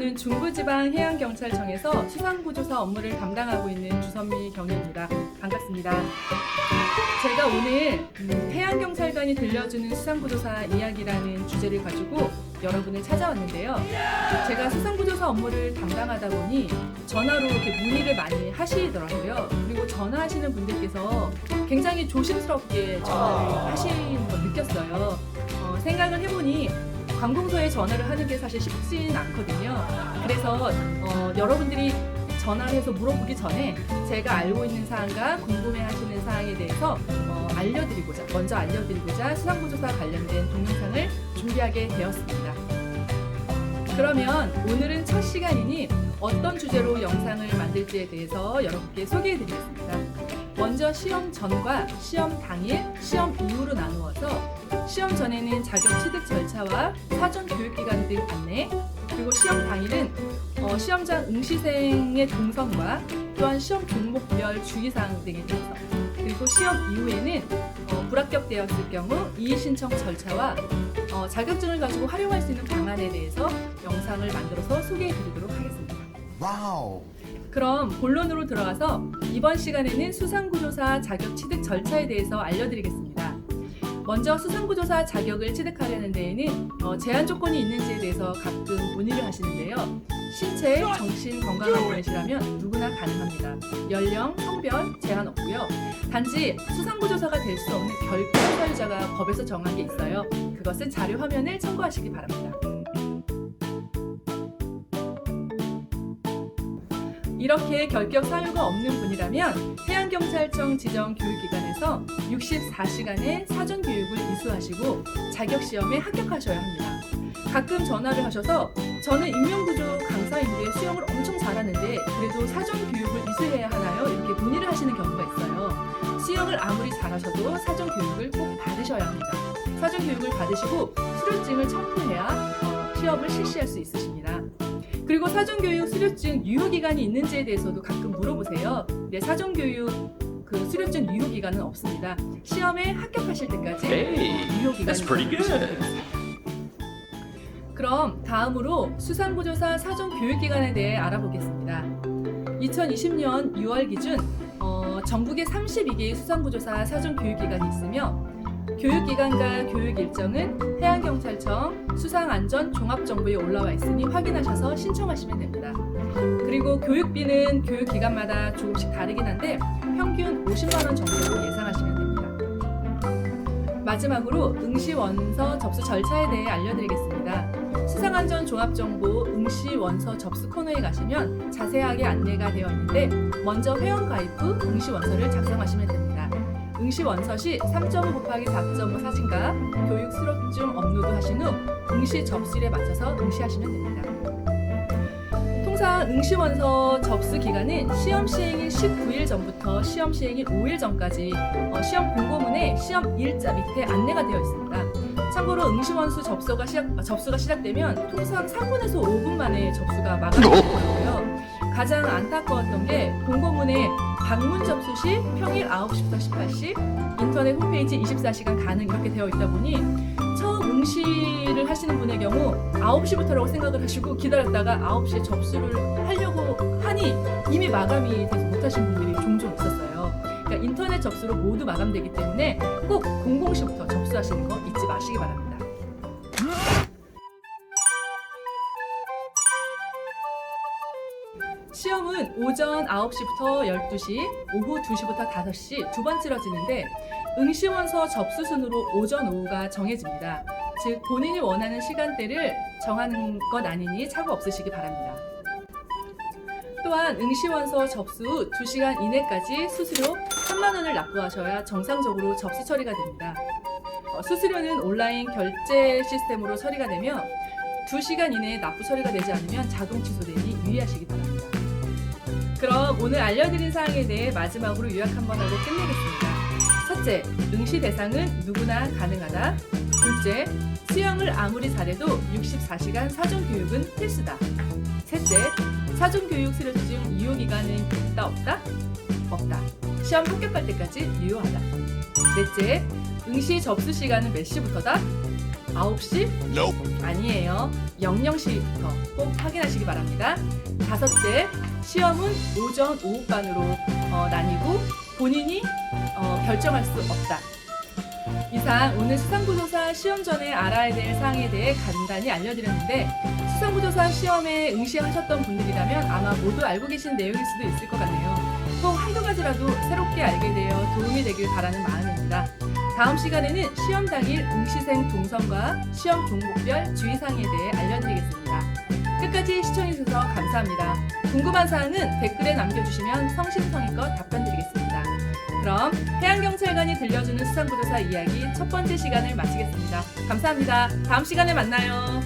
저는 중부지방해양경찰청에서 수상구조사 업무를 담당하고 있는 주선미 경위입니다. 반갑습니다. 제가 오늘 해양경찰관이 들려주는 수상구조사 이야기라는 주제를 가지고 여러분을 찾아왔는데요. 제가 수상구조사 업무를 담당하다 보니 전화로 이렇게 문의를 많이 하시더라고요. 그리고 전화하시는 분들께서 굉장히 조심스럽게 전화를 하시는 걸 느꼈어요. 생각을 해보니 관공서에 전화를 하는 게 사실 쉽지는 않거든요. 그래서 여러분들이 전화를 해서 물어보기 전에 제가 알고 있는 사항과 궁금해하시는 사항에 대해서 먼저 알려드리고자 수상구조사 관련된 동영상을 준비하게 되었습니다. 그러면 오늘은 첫 시간이니 어떤 주제로 영상을 만들지에 대해서 여러분께 소개해드리겠습니다. 먼저 시험 전과 시험 당일, 시험 이후로 나누어서 시험 전에는 자격 취득 절차와 사전 교육기관 등 안내, 그리고 시험 당일은 시험장 응시생의 동선과 또한 시험 종목별 주의사항 등에 대해서, 그리고 시험 이후에는 불합격되었을 경우 이의 신청 절차와 자격증을 가지고 활용할 수 있는 방안에 대해서 영상을 만들어서 소개해드리도록 하겠습니다. 와우. 그럼 본론으로 들어가서 이번 시간에는 수상구조사 자격 취득 절차에 대해서 알려드리겠습니다. 먼저 수상구조사 자격을 취득하려는 데에는 제한 조건이 있는지에 대해서 가끔 문의를 하시는데요. 신체, 정신 건강한 분이시라면 누구나 가능합니다. 연령, 성별 제한 없고요. 단지 수상구조사가 될 수 없는 결핍 사유자가 법에서 정한 게 있어요. 그것은 자료 화면을 참고하시기 바랍니다. 이렇게 결격 사유가 없는 분이라면 해양경찰청 지정 교육기관에서 64시간의 사전교육을 이수하시고 자격시험에 합격하셔야 합니다. 가끔 전화를 하셔서 저는 인명구조 강사인데 수영을 엄청 잘하는데 그래도 사전교육을 이수해야 하나요? 이렇게 문의를 하시는 경우가 있어요. 수영을 아무리 잘하셔도 사전교육을 꼭 받으셔야 합니다. 사전교육을 받으시고 수료증을 첨부해야 시험을 실시할 수 있으십니다. 그리고 사전교육 수료증 유효기간이 있는지에 대해서도 가끔 물어보세요. 네, 사전교육 수료증 유효기간은 없습니다. 시험에 합격하실 때까지 유효기간이 있습니다. 그럼 다음으로 수상구조사 사전교육기간에 대해 알아보겠습니다. 2020년 6월 기준 전국에 32개의 수상구조사 사전교육기관이 있으며 교육기간과 교육 일정은 해양경찰청 수상안전종합정보에 올라와 있으니 확인하셔서 신청하시면 됩니다. 그리고 교육비는 교육기관마다 조금씩 다르긴 한데 평균 50만 원 정도로 예상하시면 됩니다. 마지막으로 응시원서 접수 절차에 대해 알려드리겠습니다. 수상안전종합정보 응시원서 접수 코너에 가시면 자세하게 안내가 되어 있는데 먼저 회원가입 후 응시원서를 작성하시면 됩니다. 응시원서 시 3.5 곱하기 4.5 사진과 교육 수료증 업로드하신 후 응시 접수일에 맞춰서 응시하시면 됩니다. 통상 응시원서 접수 기간은 시험 시행일 19일 전부터 시험 시행일 5일 전까지 시험 공고문에 시험 일자 밑에 안내가 되어 있습니다. 참고로 응시원서 접수가 시작되면 통상 3분에서 5분 만에 접수가 마감되고요. 가장 안타까웠던 게 공고문에 방문 접수 시 평일 9시부터 18시, 인터넷 홈페이지 24시간 가능 이렇게 되어 있다 보니 처음 응시를 하시는 분의 경우 9시부터라고 생각을 하시고 기다렸다가 9시에 접수를 하려고 하니 이미 마감이 돼서 못하신 분들이 종종 있었어요. 그러니까 인터넷 접수로 모두 마감되기 때문에 꼭 00시부터 접수하시는 거 잊지 마시기 바랍니다. 시험은 오전 9시부터 12시, 오후 2시부터 5시 두 번 치러지는데 응시원서 접수 순으로 오전, 오후가 정해집니다. 즉 본인이 원하는 시간대를 정하는 것 아니니 착오 없으시기 바랍니다. 또한 응시원서 접수 후 2시간 이내까지 수수료 3만 원을 납부하셔야 정상적으로 접수 처리가 됩니다. 수수료는 온라인 결제 시스템으로 처리가 되며 2시간 이내에 납부 처리가 되지 않으면 자동 취소되니 유의하시기 바랍니다. 그럼 오늘 알려드린 사항에 대해 마지막으로 요약 한번 하고 끝내겠습니다. 첫째, 응시 대상은 누구나 가능하다. 둘째, 수영을 아무리 잘해도 64시간 사전교육은 필수다. 셋째, 사전교육 수료증 유효기간은 있다 없다? 없다. 시험 합격할 때까지 유효하다. 넷째, 응시 접수 시간은 몇 시부터다? 9시? 아니에요. 00시부터 꼭 확인하시기 바랍니다. 다섯째, 시험은 오전, 오후반으로 나뉘고 본인이 결정할 수 없다. 이상 오늘 수상구조사 시험 전에 알아야 될 사항에 대해 간단히 알려드렸는데 수상구조사 시험에 응시하셨던 분들이라면 아마 모두 알고 계신 내용일 수도 있을 것 같네요. 꼭 한두 가지라도 새롭게 알게 되어 도움이 되길 바라는 마음입니다. 다음 시간에는 시험 당일 응시생 동선과 시험 종목별 주의사항에 대해 알려드리겠습니다. 끝까지 시청해주셔서 감사합니다. 궁금한 사항은 댓글에 남겨주시면 성심성의껏 답변드리겠습니다. 그럼 해양경찰관이 들려주는 수상구조사 이야기 첫 번째 시간을 마치겠습니다. 감사합니다. 다음 시간에 만나요.